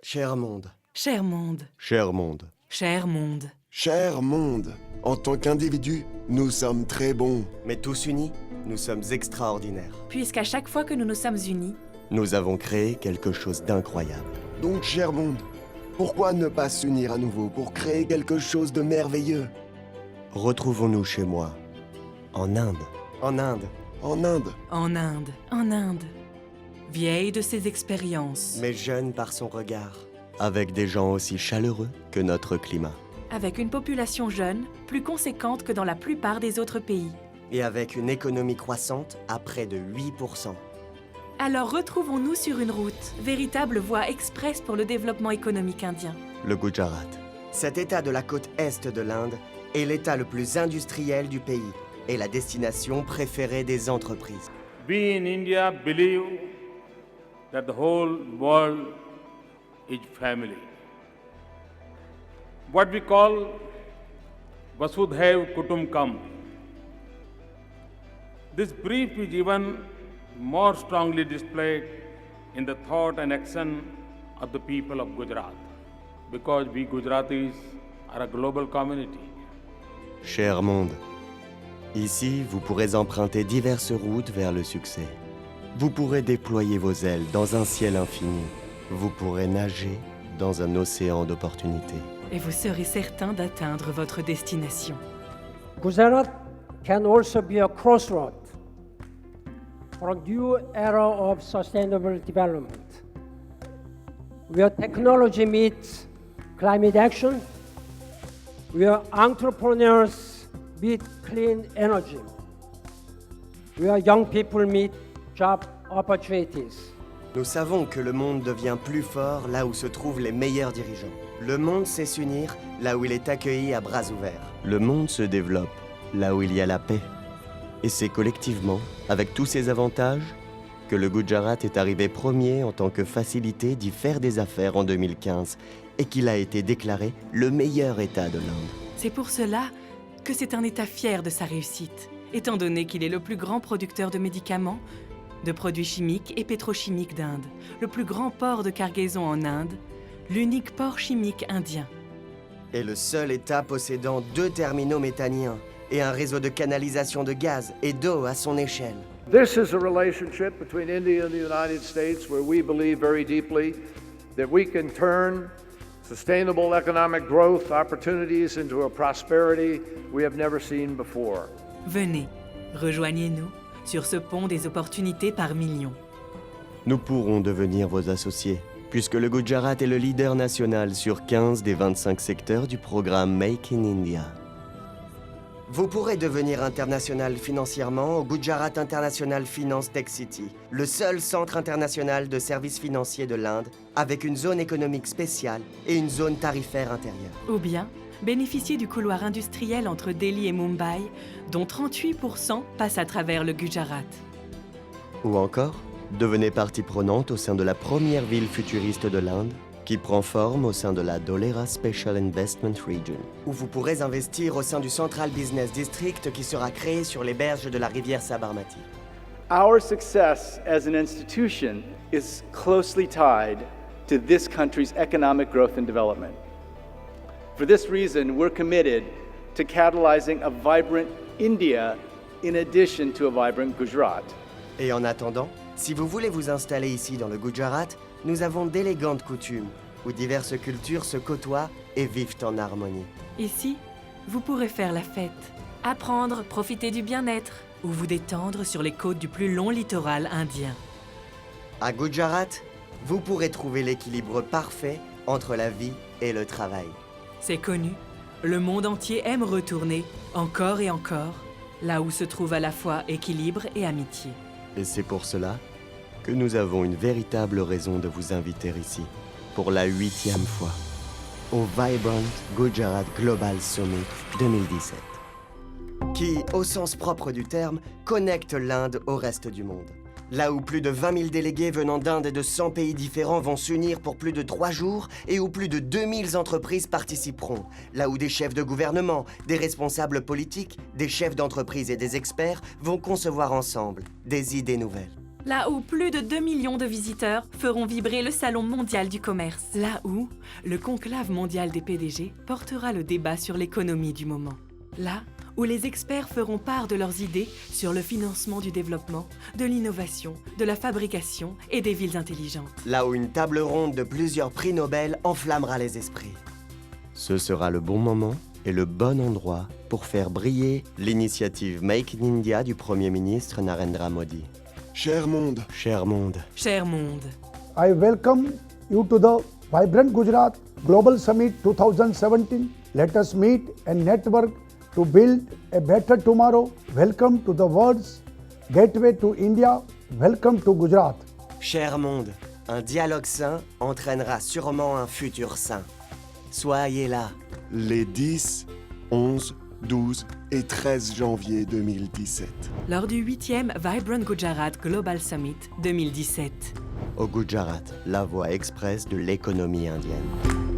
Cher monde, Cher monde, cher monde, cher monde, Cher monde, en tant qu'individu, nous sommes très bons. mais tous unis, nous sommes extraordinaires. puisqu'à chaque fois que nous nous sommes unis, Nous avons créé quelque chose d'incroyable. Donc, cher monde, pourquoi ne pas s'unir à nouveau pour créer quelque chose de merveilleux? Retrouvons-nous chez moi, en Inde. En Inde, En Inde, en Inde, vieille de ses expériences, mais jeune par son regard, avec des gens aussi chaleureux que notre climat, avec une population jeune, plus conséquente que dans la plupart des autres pays. et avec une économie croissante à près de 8%. Alors retrouvons-nous sur une route, véritable voie express pour le développement économique indien. Le Gujarat. Cet état de la côte est de l'Inde est l'état le plus industriel du pays et la destination préférée des entreprises. We in India believe that the whole world is family. What we call Vasudhaiv Kutumbakam. This brief is even more strongly displayed in the thought and action of the people of Gujarat, because we Gujaratis are a global community. Cher monde, ici, vous pourrez emprunter diverses routes vers le succès. Vous pourrez déployer vos ailes dans un ciel infini. Vous pourrez nager dans un océan d'opportunités. Et vous serez certain d'atteindre votre destination. Gujarat can also be a crossroad for a new era of sustainable development, where technology meets climate action, where entrepreneurs meet clean energy, where young people meet job opportunities. Nous savons que le monde devient plus fort là où se trouvent les meilleurs dirigeants. Le monde sait s'unir là où il est accueilli à bras ouverts. Le monde se développe là où il y a la paix. Et c'est collectivement, avec tous ces avantages, que le Gujarat est arrivé premier en tant que facilité d'y faire des affaires en 2015 et qu'il a été déclaré le meilleur État de l'Inde. C'est pour cela que c'est un État fier de sa réussite, étant donné qu'il est le plus grand producteur de médicaments, de produits chimiques et pétrochimiques d'Inde, le plus grand port de cargaison en Inde, l'unique port chimique indien. Et le seul État possédant 2 terminaux méthaniens et un réseau de canalisation de gaz et d'eau à son échelle. This is a relationship between India and the United States where we believe very deeply that we can turn sustainable economic growth opportunities into a prosperity we have never seen before. Venez, rejoignez-nous sur ce pont des opportunités par millions. Nous pourrons devenir vos associés, puisque le Gujarat est le leader national sur 15 des 25 secteurs du programme Make in India. Vous pourrez devenir international financièrement au Gujarat International Finance Tech City, le seul centre international de services financiers de l'Inde, avec une zone économique spéciale et une zone tarifaire intérieure. Ou bien, bénéficier du couloir industriel entre Delhi et Mumbai, dont 38% passent à travers le Gujarat. Ou encore, devenez partie prenante au sein de la première ville futuriste de l'Inde, qui prend forme au sein de la Dholera Special Investment Region, où vous pourrez investir au sein du Central Business District qui sera créé sur les berges de la rivière Sabarmati. Our success as an institution is closely tied to this country's economic growth and development. For this reason, we're committed to catalyzing a vibrant India in addition to a vibrant Gujarat. Et en attendant, si vous voulez vous installer ici dans le Gujarat, nous avons d'élégantes coutumes, où diverses cultures se côtoient et vivent en harmonie. Ici, vous pourrez faire la fête, apprendre, profiter du bien-être, ou vous détendre sur les côtes du plus long littoral indien. À Gujarat, vous pourrez trouver l'équilibre parfait entre la vie et le travail. C'est connu, le monde entier aime retourner, encore et encore, là où se trouve à la fois équilibre et amitié. Et c'est pour cela que nous avons une véritable raison de vous inviter ici, pour la 8e fois, au Vibrant Gujarat Global Summit 2017, qui, au sens propre du terme, connecte l'Inde au reste du monde. Là où plus de 20 000 délégués venant d'Inde et de 100 pays différents vont s'unir pour plus de 3 jours et où plus de 2000 entreprises participeront. Là où des chefs de gouvernement, des responsables politiques, des chefs d'entreprise et des experts vont concevoir ensemble des idées nouvelles. Là où plus de 2 millions de visiteurs feront vibrer le Salon mondial du commerce. Là où le conclave mondial des PDG portera le débat sur l'économie du moment. Là où les experts feront part de leurs idées sur le financement du développement, de l'innovation, de la fabrication et des villes intelligentes. Là où une table ronde de plusieurs prix Nobel enflammera les esprits. Ce sera le bon moment et le bon endroit pour faire briller l'initiative Make in India du Premier ministre Narendra Modi. Cher monde, Cher monde, Cher monde, I welcome you to the Vibrant Gujarat Global Summit 2017. Let us meet and network to build a better tomorrow. Welcome to the world's gateway to India. Welcome to Gujarat. cher monde, un dialogue sain entraînera sûrement un futur sain. Soyez là. les 10, 11, 12 et 13 janvier 2017. lors du 8e Vibrant Gujarat Global Summit 2017. Au Gujarat, la voie express de l'économie indienne.